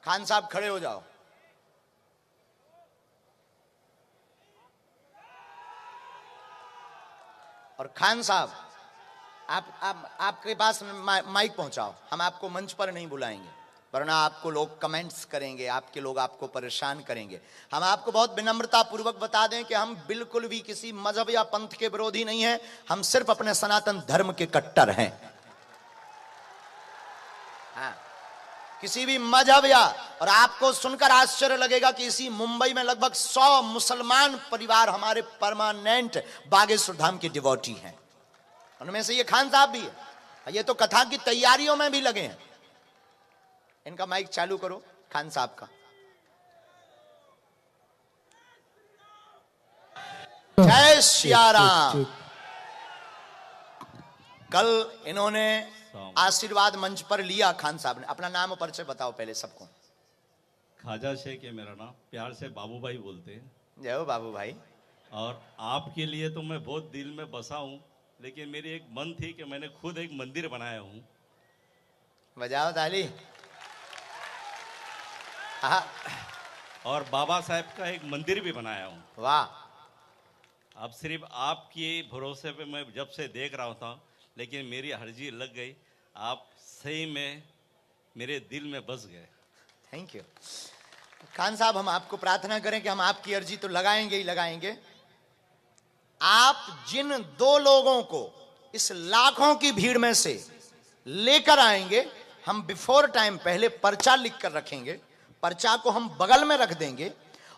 खान साहब खड़े हो जाओ। और खान साहब आपके पास माइक पहुंचाओ। हम आपको मंच पर नहीं बुलाएंगे, वरना आपको लोग कमेंट्स करेंगे, आपके लोग आपको परेशान करेंगे। हम आपको बहुत विनम्रता पूर्वक बता दें कि हम बिल्कुल भी किसी मजहब या पंथ के विरोधी नहीं हैं। हम सिर्फ अपने सनातन धर्म के कट्टर हैं। हाँ, किसी भी मजहब या, और आपको सुनकर आश्चर्य लगेगा कि इसी मुंबई में लगभग 100 मुसलमान परिवार हमारे परमानेंट बागेश्वर धाम के डिवोटी हैं। उनमें से ये खान साहब भी है। ये तो कथा की तैयारियों में भी लगे हैं। इनका माइक चालू करो खान साहब का। जय सिया राम। कल इन्होंने आशीर्वाद मंच पर लिया। खान साहब ने अपना नाम और परिचय बताओ पहले सबको। खाजा शेख है मेरा नाम, प्यार से बाबू भाई बोलते हैं। जय हो बाबू भाई। और आपके लिए तो मैं बहुत दिल में बसा हूं, लेकिन मेरी एक मन थी कि मैंने खुद एक मंदिर बनाया हूं। बजाओ ताली। और बाबा साहब का एक मंदिर भी बनाया हूं। वाह। अब सिर्फ आपके भरोसे पे मैं जब से देख रहा था, लेकिन मेरी हर्जी लग गई। आप सही में मेरे दिल में बस गए। थैंक यू खान साहब। हम आपको प्रार्थना करें कि हम आपकी अर्जी तो लगाएंगे ही लगाएंगे। आप जिन 2 लोगों को इस लाखों की भीड़ में से लेकर आएंगे, हम बिफोर टाइम पहले पर्चा लिख कर रखेंगे। पर्चा को हम बगल में रख देंगे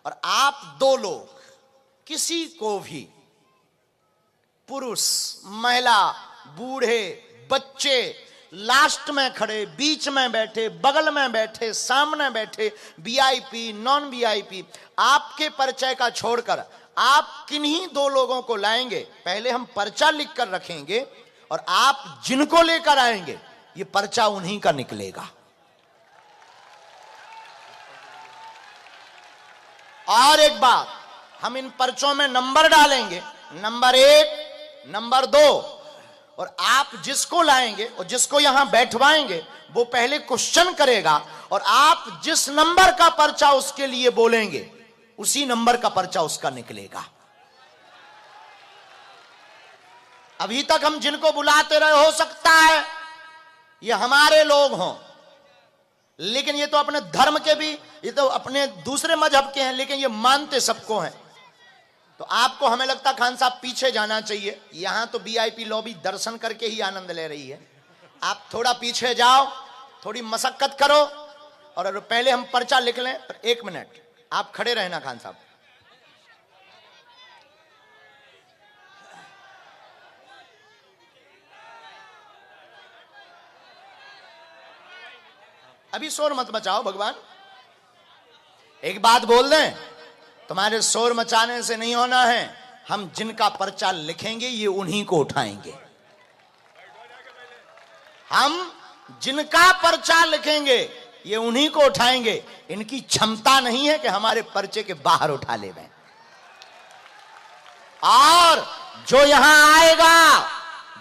और आप 2 लोग किसी को भी, पुरुष, महिला, बूढ़े, बच्चे, लास्ट में खड़े, बीच में बैठे, बगल में बैठे, सामने बैठे, वीआईपी, नॉन वीआईपी, आपके परिचय का छोड़कर आप किन्हीं 2 लोगों को लाएंगे। पहले हम पर्चा लिख कर रखेंगे और आप जिनको लेकर आएंगे ये पर्चा उन्हीं का निकलेगा। और एक बात, हम इन पर्चों में नंबर डालेंगे, नंबर 1, नंबर 2, और आप जिसको लाएंगे और जिसको यहां बैठवाएंगे वो पहले क्वेश्चन करेगा और आप जिस नंबर का पर्चा उसके लिए बोलेंगे उसी नंबर का पर्चा उसका निकलेगा। अभी तक हम जिनको बुलाते रहे, हो सकता है ये हमारे लोग हों, लेकिन ये तो अपने धर्म के भी, ये तो अपने दूसरे मजहब के हैं, लेकिन ये मानते सबको हैं। तो आपको हमें लगता खान साहब पीछे जाना चाहिए। यहां तो वीआईपी लॉबी दर्शन करके ही आनंद ले रही है। आप थोड़ा पीछे जाओ, थोड़ी मशक्कत करो और पहले हम पर्चा लिख लें। 1 मिनट आप खड़े रहना खान साहब। अभी शोर मत मचाओ भगवान। एक बात बोल दें, तुम्हारे शोर मचाने से नहीं होना है। हम जिनका पर्चा लिखेंगे ये उन्हीं को उठाएंगे। हम जिनका पर्चा लिखेंगे ये उन्हीं को उठाएंगे। इनकी क्षमता नहीं है कि हमारे पर्चे के बाहर उठा ले। और जो यहां आएगा,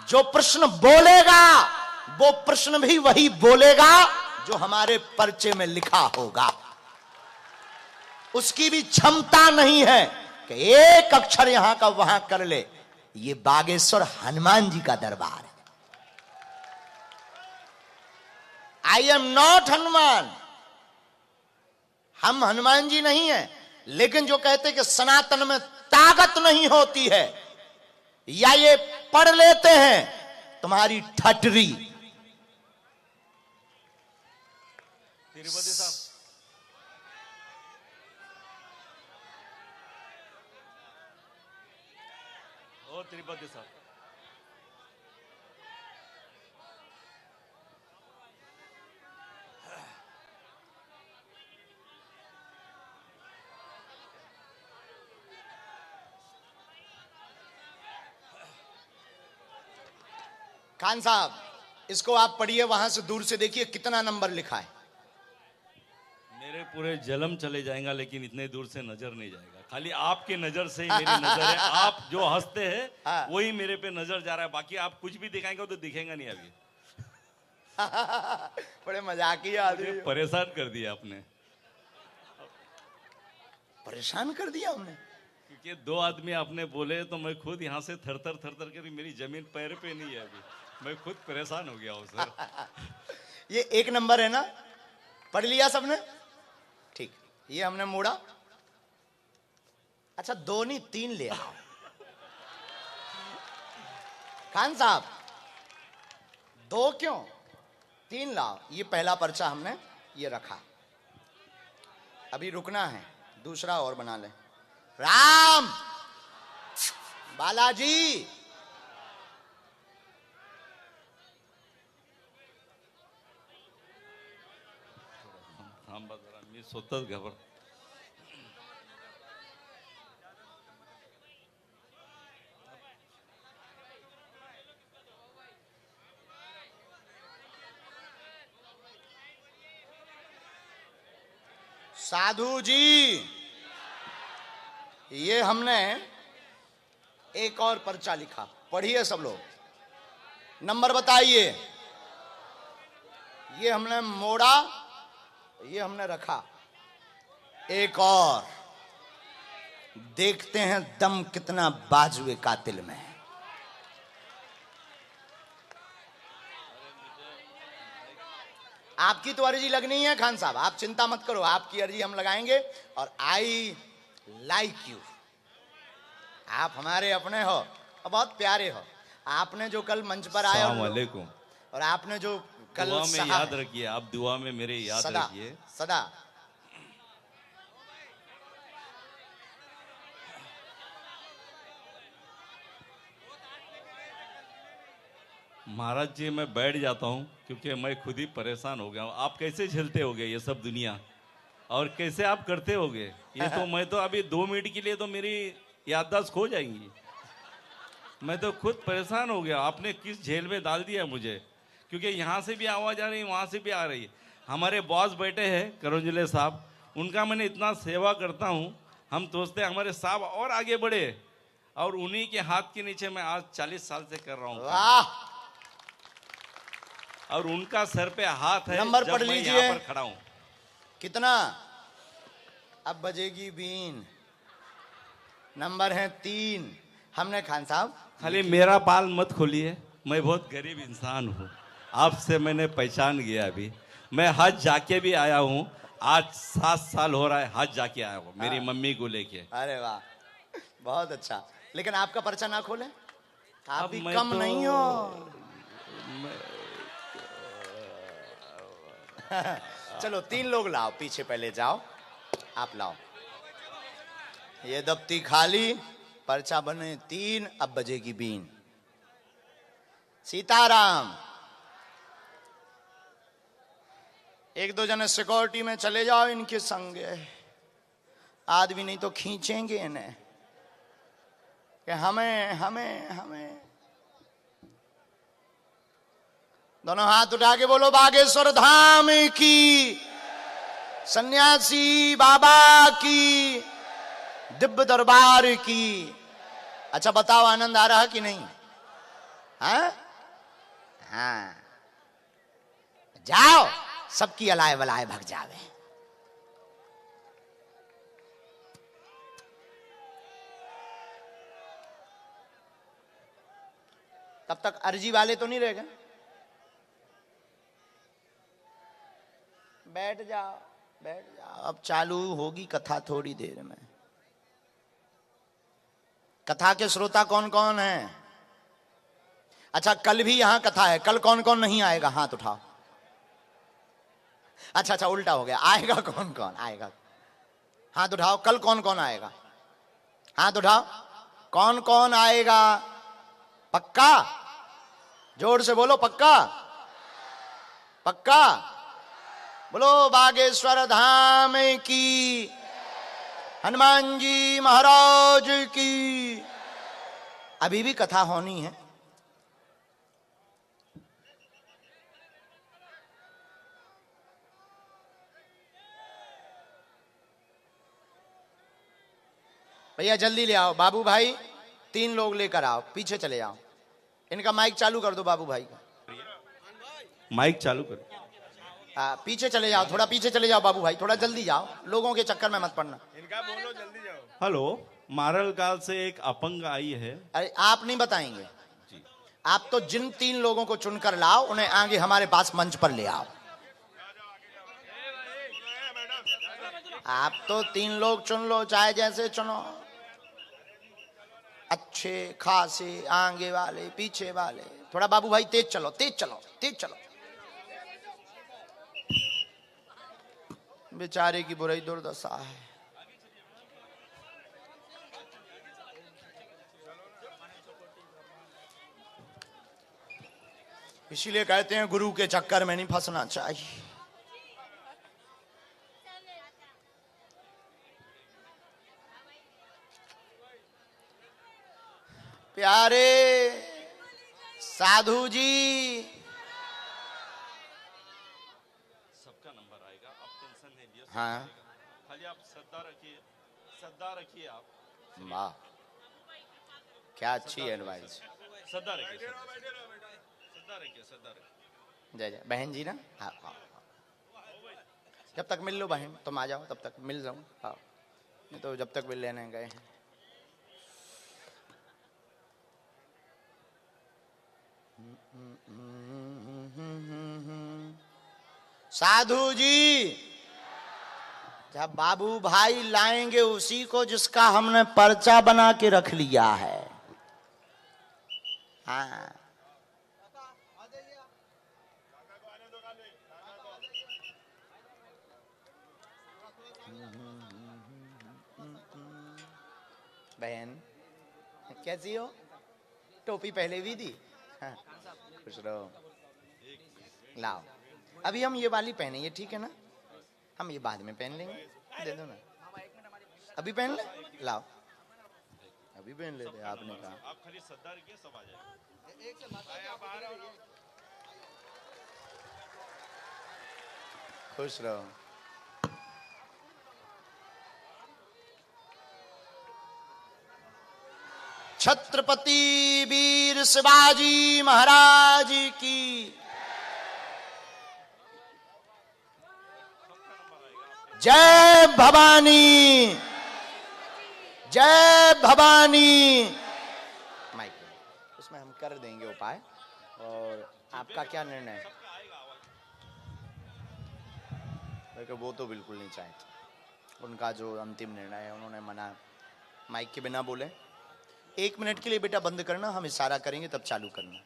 जो प्रश्न बोलेगा, वो प्रश्न भी वही बोलेगा जो हमारे पर्चे में लिखा होगा। उसकी भी क्षमता नहीं है कि एक अक्षर यहां का वहां कर ले। ये बागेश्वर हनुमान जी का दरबार है। I am not Hanuman. हम हनुमान जी नहीं हैं, लेकिन जो कहते कि सनातन में ताकत नहीं होती है, या ये पढ़ लेते हैं तुम्हारी ठटरी। तिरुपति साहब, ओ तिरुपति साहब, खान साहब इसको आप पढ़िए, वहां से दूर से देखिए कितना नंबर लिखा है। मेरे पूरे जलम चले जाएगा, लेकिन इतने दूर से नजर नहीं जाएगा। खाली आपके नजर से ही मेरी नजर है। आप जो हंसते हैं वही मेरे पे नजर जा रहा है। बाकी आप कुछ भी दिखाएंगे तो दिखेगा नहीं। अभी बड़े मजाकिया आदमी, परेशान कर दिया आपने। परेशान कर दिया हमने। क्योंकि दो आदमी आपने बोले तो मैं खुद यहाँ से थर थर कर मेरी जमीन पैर पे नहीं है अभी, मैं खुद परेशान हो गया हूँ सर। ये 1 नंबर है ना, पढ़ लिया सबने? ठीक, ये हमने मोड़ा। अच्छा 2 नहीं 3 ले आओ खान साहब, 2 क्यों 3 लाओ। ये पहला पर्चा हमने ये रखा, अभी रुकना है, दूसरा और बना ले। राम बालाजी, थांबा जरा, मी स्वतःच घाबर. साधु जी, ये हमने एक और पर्चा लिखा, पढ़िए सब लोग, नंबर बताइए। ये हमने मोड़ा, ये हमने रखा, एक और। देखते हैं दम कितना बाजुए कातिल में है। आपकी तो अर्जी लगनी है खान साहब, आप चिंता मत करो, आपकी अर्जी हम लगाएंगे। और आई लाइक यू, आप हमारे अपने हो और बहुत प्यारे हो। आपने जो कल मंच पर आए और आपने जो कल दुआ में याद रखिए, आप दुआ में मेरे याद रखिए सदा। महाराज जी, मैं बैठ जाता हूँ क्योंकि मैं खुद ही परेशान हो गया हूँ। आप कैसे झेलते होगे ये सब दुनिया, और कैसे आप करते होगे ये तो मैं तो अभी 2 मिनट के लिए तो मेरी याददाश्त खो जाएंगी। मैं तो खुद परेशान हो गया, आपने किस झेल में डाल दिया मुझे, क्योंकि यहाँ से भी आवाज़ आ रही है, वहाँ से भी आ रही है। हमारे बॉस बैठे हैं करंजुले साहब, उनका मैंने इतना सेवा करता हूँ, हम सोचते हैं हमारे साहब और आगे बढ़े, और उन्हीं के हाथ के नीचे मैं आज 40 साल से कर रहा हूँ। वाह, और उनका सर पे हाथ है, नंबर जब पढ़ मैं लीजिए। यहाँ पर खड़ा हूँ। कितना? अब बजेगी बीन, नंबर है 3। हमने खान साहब खाली मेरा पाल मत खोलिए, मैं बहुत गरीब इंसान हूँ, आपसे मैंने पहचान गया। अभी मैं हज जाके भी आया हूँ, आज 7 साल हो रहा है हज जाके आया हूँ मेरी मम्मी को लेके। अरे वाह, बहुत अच्छा। लेकिन आपका पर्चा ना खोले, आप अब भी मैं कम तो- नहीं हो। चलो 3 लोग लाओ, पीछे पहले जाओ, आप लाओ। ये दफ्ती खाली, पर्चा बने 3, अब बजेगी बीन। सीताराम, 1-2 जने सिक्योरिटी में चले जाओ इनके संगे, आदमी नहीं तो खींचेंगे इन्हें कि हमें हमें हमें। दोनों हाथ उठा के बोलो बागेश्वर धाम की, सन्यासी बाबा की, दिव्य दरबार की। अच्छा बताओ, आनंद आ रहा कि नहीं? हाँ हाँ, जाओ, सबकी अलाय वलाय भग जावे। तब तक अर्जी वाले तो नहीं रह गए? बैठ जाओ, बैठ जाओ, अब चालू होगी कथा थोड़ी देर में। कथा के श्रोता कौन कौन है? अच्छा, कल भी यहां कथा है, कल कौन कौन नहीं आएगा? हाथ उठाओ। अच्छा अच्छा, उल्टा हो गया, आएगा कौन कौन आएगा? हाथ उठाओ, कल कौन कौन आएगा? हाथ उठाओ, कौन कौन आएगा? पक्का? जोर से बोलो, पक्का? पक्का? बोलो बागेश्वर धाम की, हनुमान जी महाराज की। अभी भी कथा होनी है। भैया जल्दी ले आओ, बाबू भाई 3 लोग लेकर आओ, पीछे चले आओ। इनका माइक चालू कर दो बाबू भाई का। माइक चालू कर। पीछे चले जाओ, थोड़ा पीछे चले जाओ बाबू भाई, थोड़ा जल्दी जाओ, लोगों के चक्कर में मत पड़ना। इनका बोलो जल्दी जाओ। हेलो, मारलगाल से एक अपंग आई है। अरे आप नहीं बताएंगे जी। आप तो जिन 3 लोगों को चुनकर लाओ उन्हें आगे हमारे पास मंच पर ले आओ। आप तो 3 लोग चुन लो, चाहे जैसे चुनो, अच्छे खासे, आगे वाले पीछे वाले। थोड़ा बाबू भाई तेज चलो, तेज चलो, तेज चलो। बेचारे की बुरी दुर्दशा है। इसीलिए कहते हैं गुरु के चक्कर में नहीं फंसना चाहिए। प्यारे साधु जी, सबका नंबर आएगा, आप टेंशन नहीं लीजिए। हाँ खाली आप श्रद्धा रखिए, श्रद्धा रखिए आप। वाह क्या अच्छी एडवाइस। श्रद्धा रखिए, श्रद्धा रखिए, श्रद्धा रखिए। जय जय बहन जी ना। हाँ हाँ जब तक मिल लो बहन, तुम आ जाओ, तब तक मिल जाऊं। हाँ नहीं तो जब तक बिल लेने गए हैं। साधु जी, जब बाबू भाई लाएंगे उसी को जिसका हमने पर्चा बना के रख लिया है। हाँ बहन कैसी हो? टोपी पहले भी दी। हाँ, खुश रहो। लाओ अभी हम ये वाली पहनेंगे, ठीक है ना? हम ये बाद में पहन लेंगे, दे दो ना। अभी पहन ले, लाओ अभी पहन लेते। आपने कहा आप खाली श्रद्धा रखिए, सब आ जाएगा। खुश रहो। छत्रपति वीर शिवाजी महाराज की जय भवानी, जय भवानी। माइक उसमें हम कर देंगे उपाय। और आपका क्या निर्णय है? देखो वो तो बिल्कुल नहीं चाहते, उनका जो अंतिम निर्णय है, उन्होंने मना। माइक के बिना बोले। 1 मिनट के लिए बेटा बंद करना, हम इशारा करेंगे तब चालू करना।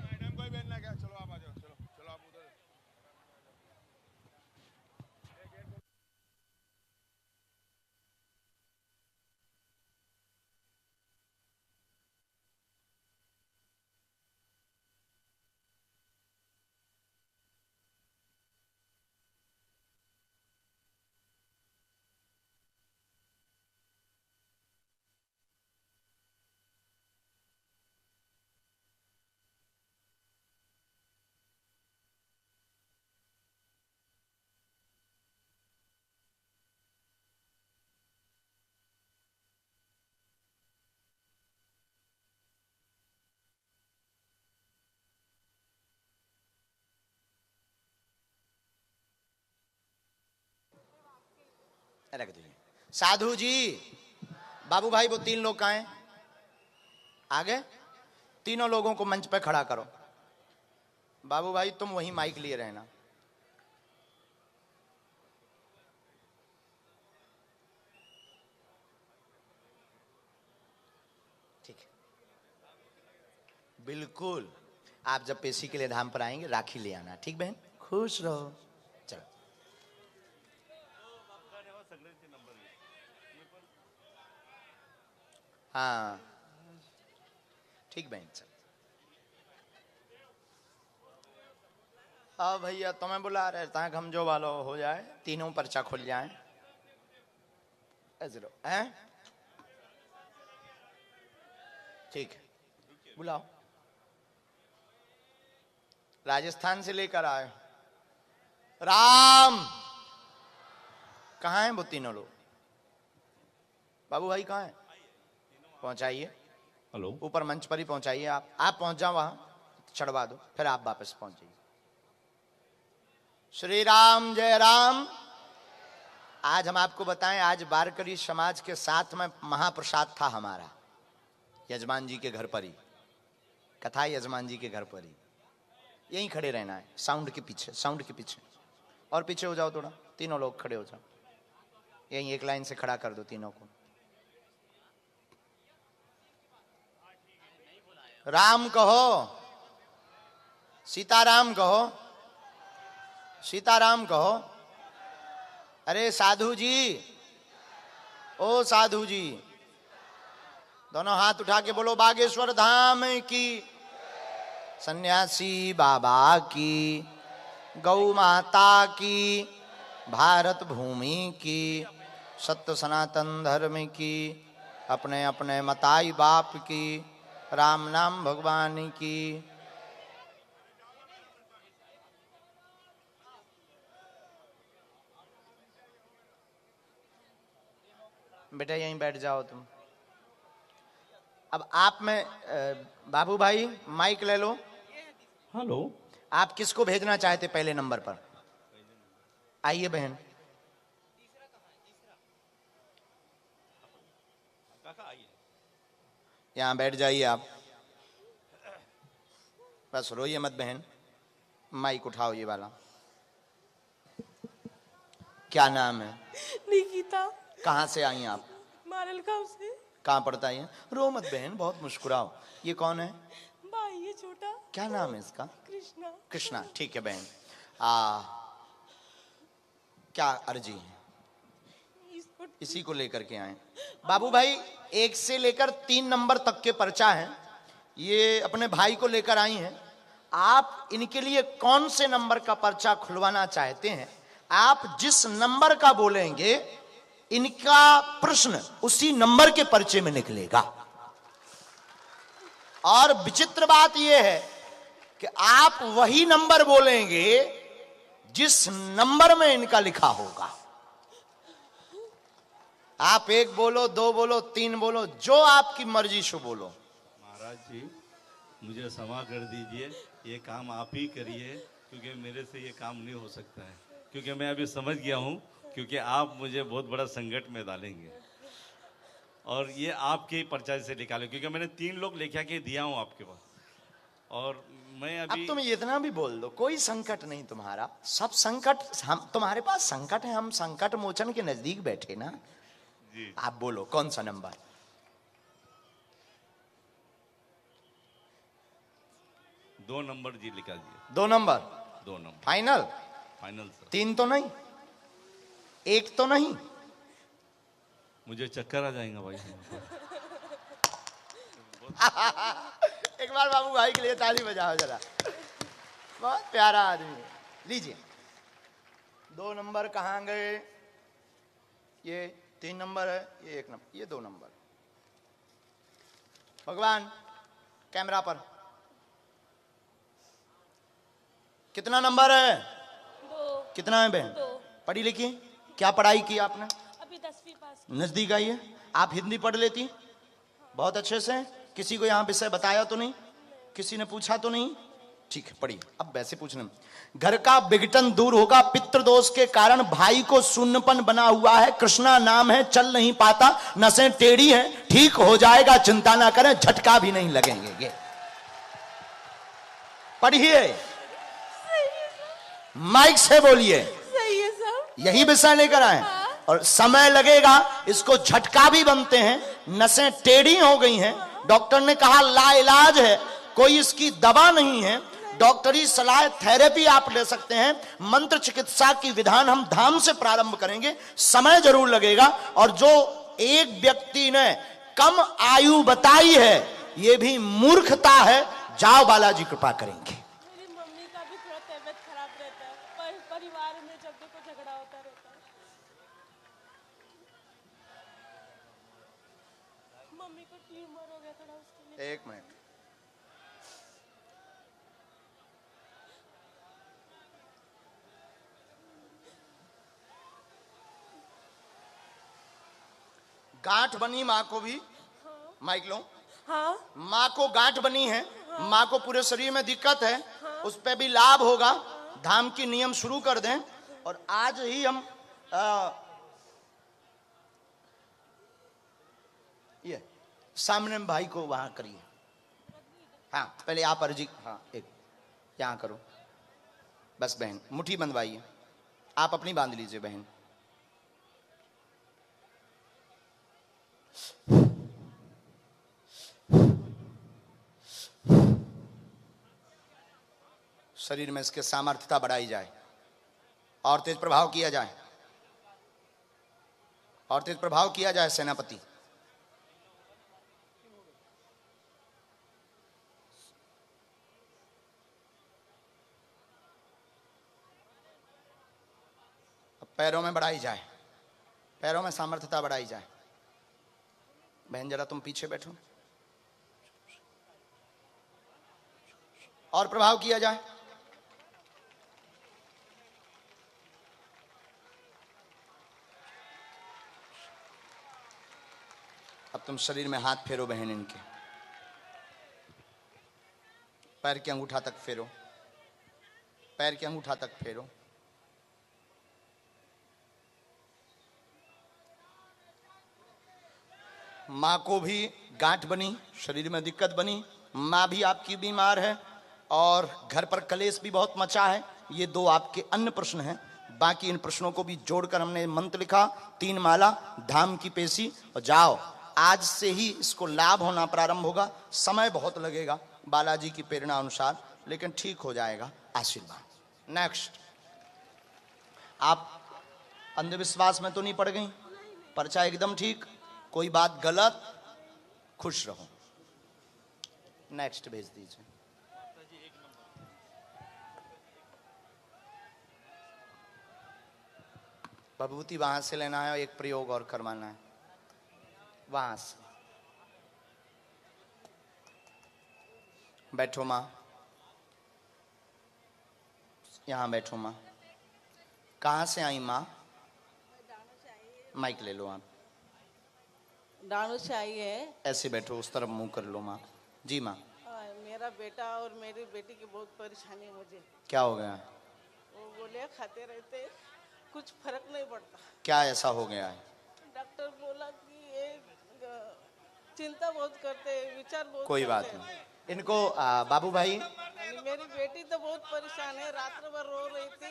मैडम कोई बेलना क्या? चलो आप आ जाओ, चलो चलो आप उधर। रख दीजिए। साधु जी, बाबू भाई वो 3 लोग कहाँ हैं? आगे 3 लोगों को मंच पे खड़ा करो। बाबू भाई तुम वहीं माइक लिए रहना। ठीक है बिल्कुल। आप जब पेशी के लिए धाम पर आएंगे राखी ले आना, ठीक बहन? खुश रहो। चलो हाँ ठीक बहन। चल हाँ भैया तुम्हें बुला रहे ताकि हम जो वालो हो जाए, तीनों पर्चा खुल जाए। ऐसे लो हैं? ठीक है, बुलाओ। राजस्थान से लेकर आए राम। कहाँ हैं वो तीनों लोग? बाबू भाई कहाँ हैं? पहुंचाइए, हेलो। ऊपर मंच पर ही पहुंचाइए। आप पहुंच जाओ, वहां चढ़वा दो, फिर आप वापस पहुंचिए। श्री राम, जय राम। आज हम आपको बताएं, आज वारकरी समाज के साथ में महाप्रसाद था हमारा, यजमान जी के घर पर ही कथा, यजमान जी के घर पर ही। यहीं खड़े रहना है, साउंड के पीछे, साउंड के पीछे। और पीछे हो जाओ थोड़ा, तीनों लोग खड़े हो जाओ, यहीं एक लाइन से खड़ा कर दो तीनों को। राम कहो, सीताराम कहो, सीताराम कहो। अरे साधु जी, ओ साधु जी, दोनों हाथ उठा के बोलो बागेश्वर धाम की, सन्यासी बाबा की, गौ माता की, भारत भूमि की, सत्य सनातन धर्म की, अपने अपने मताई बाप की, राम नाम भगवान की। बेटा यहीं बैठ जाओ तुम। अब आप में बाबू भाई माइक ले लो। हेलो। आप किसको भेजना चाहते पहले नंबर पर? आइए बहन, यहां बैठ जाइए आप। बस रोइए मत बहन, माइक उठाओ ये वाला। क्या नाम है? निकिता। कहाँ से आई आप? मारल गांव से। कहाँ पड़ता है? रो मत बहन, बहुत मुस्कुराओ। ये कौन है? भाई ये छोटा। क्या नाम है इसका? कृष्णा। कृष्णा, ठीक है बहन। क्या अर्जी है? इसी को लेकर के आए। बाबू भाई 1 से लेकर 3 नंबर तक के पर्चा है, ये अपने भाई को लेकर आई हैं। आप इनके लिए कौन से नंबर का पर्चा खुलवाना चाहते हैं? आप जिस नंबर का बोलेंगे, इनका प्रश्न उसी नंबर के पर्चे में निकलेगा। और विचित्र बात यह है कि आप वही नंबर बोलेंगे जिस नंबर में इनका लिखा होगा। आप 1 बोलो, 2 बोलो, 3 बोलो, जो आपकी मर्जी से बोलो। महाराज जी, मुझे क्षमा कर दीजिए, ये काम आप ही करिए, क्योंकि मेरे से ये काम नहीं हो सकता है। क्योंकि मैं अभी समझ गया हूँ, क्योंकि आप मुझे बहुत बड़ा संकट में डालेंगे, और ये आपके ही पर्चा से निकाले, क्योंकि मैंने 3 लोग लेके आके दिया हूँ आपके पास। और मैं अब अभी तुम इतना भी बोल दो, कोई संकट नहीं तुम्हारा, सब संकट हम, तुम्हारे पास संकट है, हम संकट मोचन के नजदीक बैठे ना जी। आप बोलो कौन सा नंबर? 2 नंबर जी लिखा दिए। 2 number 2 number final? Final sir. 3 तो नहीं, 1 तो नहीं? मुझे चक्कर आ जाएगा भाई। एक बार बाबू भाई के लिए ताली बजाओ जरा, बहुत प्यारा आदमी है। लीजिए, 2 नंबर कहाँ गए? ये 3 नंबर है, ये 1 नंबर, ये 2 नंबर। भगवान कैमरा पर, कितना नंबर है? 2। कितना है बहन? 2। पढ़ी लिखी? क्या पढ़ाई की आपने? अभी 10वीं पास। नजदीक आइए। आप हिंदी पढ़ लेती? बहुत अच्छे से। किसी को यहाँ विषय बताया तो नहीं? किसी ने पूछा तो नहीं? ठीक है, पढ़िए। अब वैसे पूछने, घर का विघटन दूर होगा, पितृदोष के कारण भाई को शून्यपन बना हुआ है, कृष्णा नाम है, चल नहीं पाता, नसें टेढ़ी हैं, ठीक हो जाएगा, चिंता ना करें, झटका भी नहीं लगेंगे। पढ़िए, माइक से बोलिए। सही है सर। यही विषय लेकर आए। और समय लगेगा, इसको झटका भी बनते हैं, नसें टेढ़ी हो गई हैं, डॉक्टर ने कहा लाइलाज है, कोई इसकी दवा नहीं है, डॉक्टरी सलाह थेरेपी आप ले सकते हैं, मंत्र चिकित्सा की विधान हम धाम से प्रारंभ करेंगे, समय जरूर लगेगा। और जो एक व्यक्ति ने कम आयु बताई है, यह भी मूर्खता है, जाओ बालाजी कृपा करेंगे। मेरी मम्मी का भी थोड़ा तबीयत खराब रहता है, परिवार में जब देखो झगड़ा होता रहता है। मम्मी को ट्यूमर हो गया झगड़ा उसके लिए। एक मिनट। गांठ बनी माँ को भी, माइक लो। हाँ माँ को गांठ बनी है, माँ को पूरे शरीर में दिक्कत है, उस पे भी लाभ होगा। धाम की नियम शुरू कर दें और आज ही हम ये सामने में भाई को वहां करिए। हाँ पहले आप अर्जी, हाँ एक यहाँ करो बस। बहन मुट्ठी बंधवाइए, आप अपनी बांध लीजिए बहन। शरीर में इसके सामर्थ्यता बढ़ाई जाए और तेज प्रभाव किया जाए, और तेज प्रभाव किया जाए सेनापति। अब पैरों में बढ़ाई जाए, पैरों में सामर्थ्यता बढ़ाई जाए। बहन जरा तुम पीछे बैठो और प्रभाव किया जाए। अब तुम शरीर में हाथ फेरो बहन, इनके पैर के अंगूठा तक फेरो, पैर के अंगूठा तक फेरो। माँ को भी गांठ बनी, शरीर में दिक्कत बनी, माँ भी आपकी बीमार है और घर पर कलेश भी बहुत मचा है। ये दो आपके अन्य प्रश्न हैं। बाकी इन प्रश्नों को भी जोड़कर हमने मंत्र लिखा, 3 माला, धाम की पेशी, और जाओ। आज से ही इसको लाभ होना प्रारंभ होगा। समय बहुत लगेगा बालाजी की प्रेरणा अनुसार, लेकिन ठीक हो जाएगा। आशीर्वाद। नेक्स्ट, आप अंधविश्वास में तो नहीं पड़ गई? पर्चा एकदम ठीक, कोई बात गलत? खुश रहो। नेक्स्ट भेज दीजिए। भभूति वहां से लेना है, एक प्रयोग और करवाना है वहां से। बैठो माँ, यहां बैठो माँ। कहां से आई माँ? माइक ले लो आप। डाणू से आई है। ऐसे बैठो, उस तरफ मुंह कर लो माँ। जी माँ। मेरा बेटा और मेरी बेटी की बहुत परेशानी है मुझे। क्या हो गया? वो गोलियां खाते रहते, कुछ फर्क नहीं पड़ता। क्या ऐसा हो गया है? डॉक्टर बोला कि ये चिंता बहुत करते हैं, विचार बहुत कोई बात करते नहीं। हैं। इनको बाबू भाई, मेरी बेटी तो बहुत परेशान है, रात भर रो रही थी,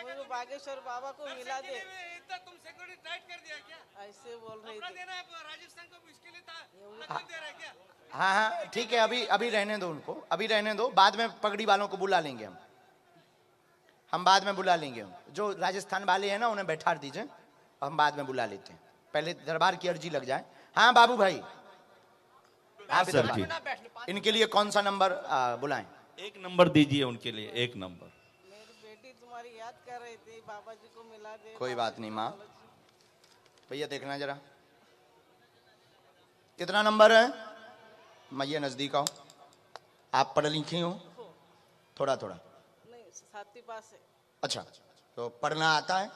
मुझे बागेश्वर बाबा को मिला दे। तुम सिक्योरिटी टाइट कर दिया क्या? ऐसे बोल रही थी। देना है राजस्थान को, इसके लिए दे रहा है क्या? हाँ हाँ ठीक है, अभी रहने दो उनको, अभी रहने दो। बाद में पगड़ी वालों को बुला लेंगे हम बाद में बुला लेंगे। हम जो राजस्थान वाले हैं ना, उन्हें बैठा दीजिए, हम बाद में बुला लेते हैं। पहले दरबार की अर्जी लग जाए। हाँ बाबू भाई, आप सर इधर जी। बात। इनके लिए कौन सा नंबर बुलाएं? 1 नंबर दीजिए उनके लिए, 1 नंबर। मेरी बेटी तुम्हारी याद कर रही थी, बाबा जी को मिला दे। कोई बात नहीं माँ। भैया देखना जरा, कितना नंबर है? मैया नजदीक आओ। आप पढ़ लिखी हो? थोड़ा थोड़ा। नहीं, साथी पास है। अच्छा, तो पढ़ना आता है?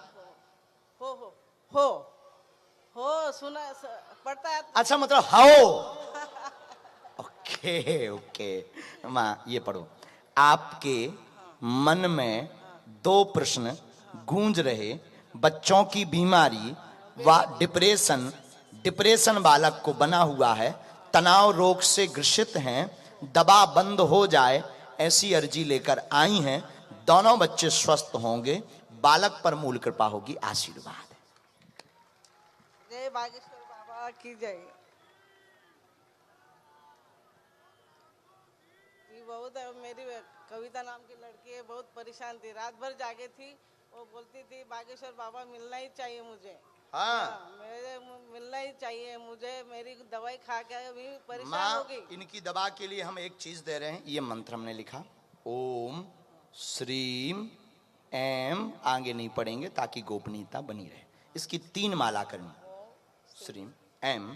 हो सुना पढ़ता है। अच्छा, मतलब हाओ। ओके ओके माँ, ये पढ़ो। आपके मन में 2 प्रश्न गूंज रहे। बच्चों की बीमारी व डिप्रेशन बालक को बना हुआ है, तनाव रोग से ग्रसित हैं, दवा बंद हो जाए, ऐसी अर्जी लेकर आई हैं। दोनों बच्चे स्वस्थ होंगे, बालक पर मूल कृपा होगी। आशीर्वाद। जय बागेश्वर बाबा की जय। ये बहुत मेरी कविता नाम की लड़की है, बहुत परेशान थी, रात भर जागे थी। वो बोलती थी बागेश्वर बाबा मिलना ही चाहिए मुझे। हाँ, मेरे मिलना ही चाहिए मुझे, मेरी दवाई खा के अभी परेशान माँ, हो गई। इनकी दवा के लिए हम एक चीज दे रहे हैं। ये मंत्र हमने लिखा, ओम श्रीम एम, आगे नहीं पढ़ेंगे ताकि गोपनीयता बनी रहे। इसकी 3 माला करनी। श्रीम एम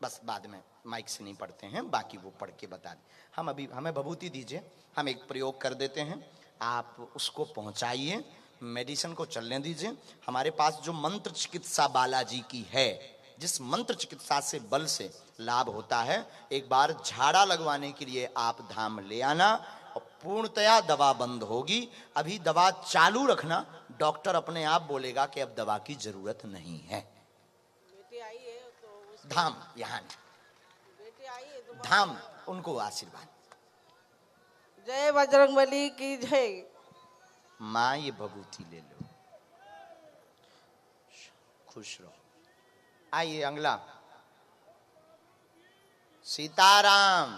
बस बाद में माइक से नहीं पढ़ते हैं, बाकी वो पढ़ के बता दें। हम अभी हमें भभूति दीजिए, हम एक प्रयोग कर देते हैं, आप उसको पहुंचाइए, मेडिसिन को चलने दीजिए। हमारे पास जो मंत्र चिकित्सा बालाजी की है, जिस मंत्र चिकित्सा से बल से लाभ होता है, एक बार झाड़ा लगवाने के लिए आप धाम ले आना और पूर्णतया दवा बंद होगी। अभी दवा चालू रखना, डॉक्टर अपने आप बोलेगा कि अब दवा की जरूरत नहीं है। बेटी आई है तो धाम यहाँ बेटी आई है तो धाम, उनको आशीर्वाद। जय बजरंगबली की जय। माँ ये भभूति ले लो, खुश रहो। आइए अगला। सीताराम।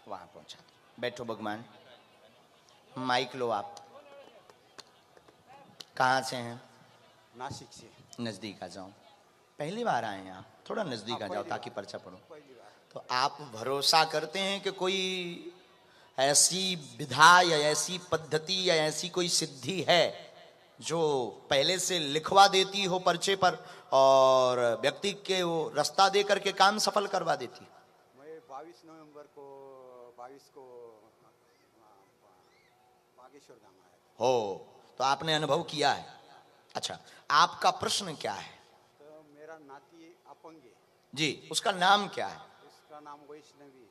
वहां पहुंचा दो, बैठो भगवान। माइक लो आप। कहाँ से हैं? नासिक से। नजदीक आ जाओ। पहली बार आए हैं आप, थोड़ा नजदीक आ जाओ ताकि पर्चा पढ़ो। तो आप भरोसा करते हैं कि कोई ऐसी विधा या ऐसी पद्धति या ऐसी कोई सिद्धि है जो पहले से लिखवा देती हो पर्चे पर और व्यक्ति के वो रास्ता दे करके काम सफल करवा देती? मैं 22 नवंबर को 22 को बागेश्वर धाम आया था। हो, तो आपने अनुभव किया है। अच्छा, आपका प्रश्न क्या है? तो मेरा नाती अपंग है। जी, उसका नाम क्या है? उसका नाम वैष्णवी।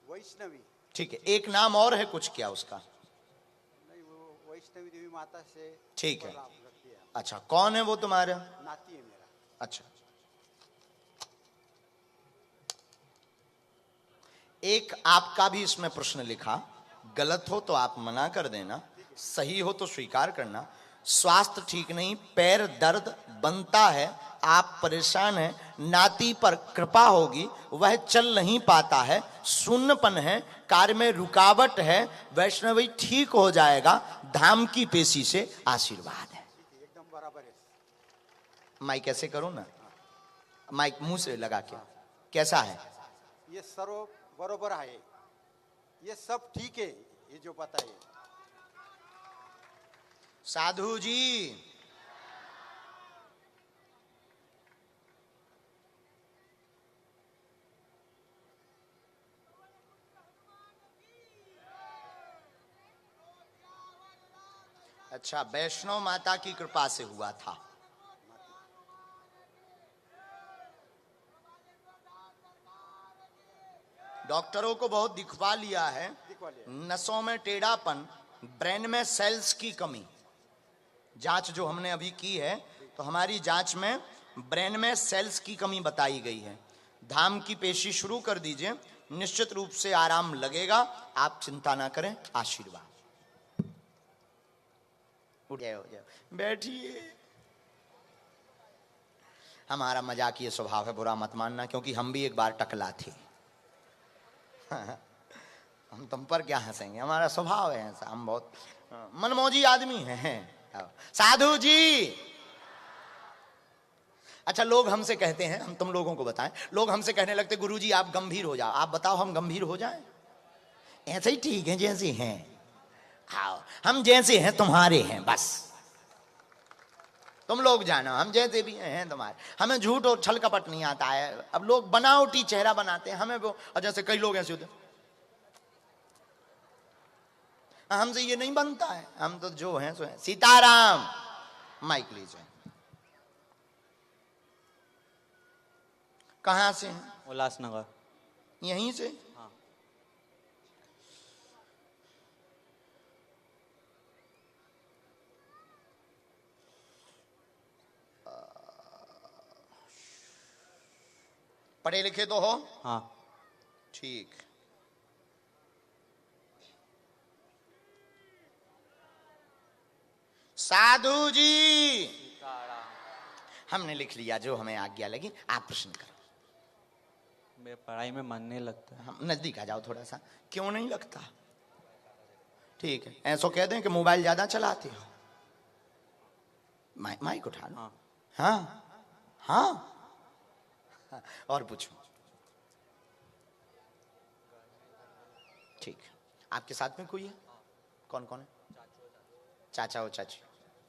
वैष्णवी। ठीक है, एक नाम और है कुछ क्या उसका? नहीं, वो वैष्णवी देवी माता से। ठीक है। लाभ लगती है। अच्छा, कौन है वो तुम्हारा? नाती है मेरा। अच्छा, एक आपका भी इसमें प्रश्न लिखा, गलत हो तो आप मना कर देना, सही हो तो स्वीकार करना। स्वास्थ्य ठीक नहीं, पैर दर्द बनता है, आप परेशान हैं, नाती पर कृपा होगी, वह चल नहीं पाता है, शून्यपन है, कार्य में रुकावट है, वैष्णवी ठीक हो जाएगा, धाम की पेशी से आशीर्वाद है। एकदम बराबर है। माइक ऐसे करो ना, माइक मुंह से लगा के। कैसा है? ये सर्व बरोबर है, ये सब ठीक है, ये जो पता है। साधु जी, अच्छा, वैष्णव माता की कृपा से हुआ था। डॉक्टरों को बहुत दिखवा लिया है, नसों में टेढ़ापन, ब्रेन में सेल्स की कमी। जांच जो हमने अभी की है, तो हमारी जांच में ब्रेन में सेल्स की कमी बताई गई है। धाम की पेशी शुरू कर दीजिए, निश्चित रूप से आराम लगेगा, आप चिंता ना करें। आशीर्वाद। उठ जाओ, बैठिए। हमारा मजाकिया स्वभाव है, बुरा मत मानना, क्योंकि हम भी एक बार टकला थे। हम तुम पर क्या हंसेंगे, हमारा स्वभाव है ऐसा, हम बहुत मनमौजी आदमी हैं। साधु जी, अच्छा, लोग हमसे कहते हैं, हम तुम लोगों को बताएं, लोग हमसे कहने लगते, गुरुजी आप गंभीर हो जाओ। आप बताओ हम गंभीर हो जाएं? ऐसे ही ठीक है जैसे हैं। आओ, हम जैसे हैं तुम्हारे हैं, बस तुम लोग जानो, हम जैसे भी हैं तुम्हारे। हमें झूठ और छल कपट नहीं आता है। अब लोग बनावटी चेहरा बनाते हैं, हमें वो, और जैसे कई लोग ऐसे होते, हमसे ये नहीं बनता है, हम तो जो हैं सो हैं। सीताराम। माइक लीजिए। कहां से हैं? उल्लासनगर। यहीं से? हाँ। पढ़े लिखे तो हो? हाँ। ठीक। साधु जी, हमने लिख लिया जो हमें आज्ञा लगी, आप प्रश्न करो। मेरे पढ़ाई में मन नहीं लगता है। हम नजदीक आ जाओ थोड़ा सा। क्यों नहीं लगता? ठीक है, ऐसा कह दें कि मोबाइल ज्यादा चलाते हो। माइक उठा लो। हाँ। हाँ हाँ, हाँ। और पूछो। ठीक है, आपके साथ में कोई है? कौन कौन है? चाचा हो चाची,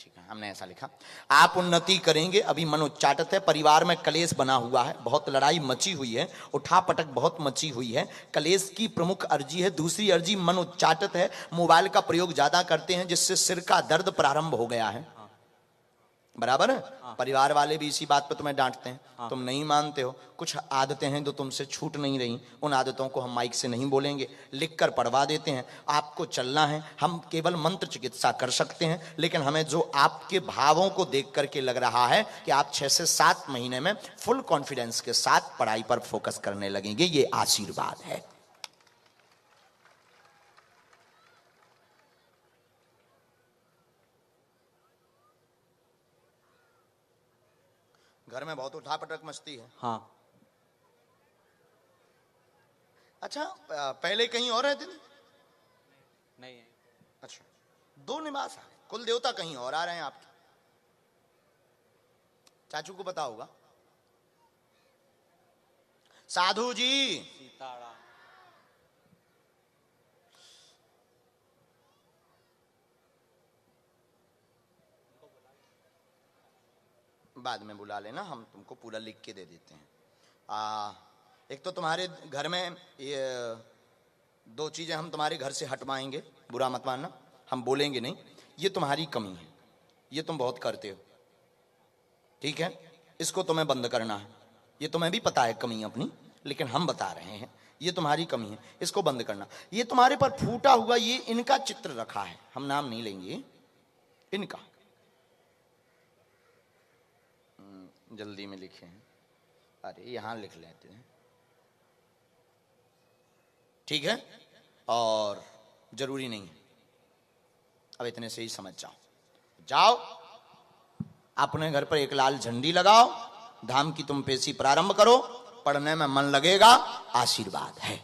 ठीक है, हमने ऐसा लिखा। आप उन्नति करेंगे, अभी मन उच्चाटत है, परिवार में कलेश बना हुआ है, बहुत लड़ाई मची हुई है, उठापटक बहुत मची हुई है, कलेश की प्रमुख अर्जी है। दूसरी अर्जी मन उच्चाटत है, मोबाइल का प्रयोग ज्यादा करते हैं जिससे सिर का दर्द प्रारंभ हो गया है। बराबर है? परिवार वाले भी इसी बात पर तुम्हें डांटते हैं, तुम नहीं मानते हो। कुछ आदतें हैं जो तुमसे छूट नहीं रही, उन आदतों को हम माइक से नहीं बोलेंगे, लिखकर पढ़वा देते हैं। आपको चलना है, हम केवल मंत्र चिकित्सा कर सकते हैं, लेकिन हमें जो आपके भावों को देख करके लग रहा है कि आप 6 से 7 महीने में फुल कॉन्फिडेंस के साथ पढ़ाई पर फोकस करने लगेंगे, ये आशीर्वाद है। घर में बहुत उठापटक मस्ती है। हाँ। अच्छा, पहले कहीं और रहते थे? नहीं है। अच्छा, 2 निवास है, कुल देवता कहीं और आ रहे हैं आपके। चाचू को पता होगा। साधु जी, सीताराम। बाद में बुला लेना, हम तुमको पूरा लिख के दे देते हैं। एक तो तुम्हारे घर में ये 2 चीजें हम तुम्हारे घर से हटवाएंगे, बुरा मत मानना, हम बोलेंगे नहीं। ये तुम्हारी कमी है, ये तुम बहुत करते हो, ठीक है? इसको तुम्हें बंद करना है। ये तुम्हें भी पता है कमी अपनी, लेकिन हम बता रहे हैं ये तुम्हारी कमी है, इसको बंद करना। ये तुम्हारे पर फूटा हुआ, ये इनका चित्र रखा है, हम नाम नहीं लेंगे इनका, जल्दी में लिखे हैं, अरे यहां लिख लेते हैं, ठीक है? और जरूरी नहीं है, अब इतने से ही समझ जाओ। जाओ अपने घर पर एक लाल झंडी लगाओ, धाम की तुम पेशी प्रारंभ करो, पढ़ने में मन लगेगा, आशीर्वाद है।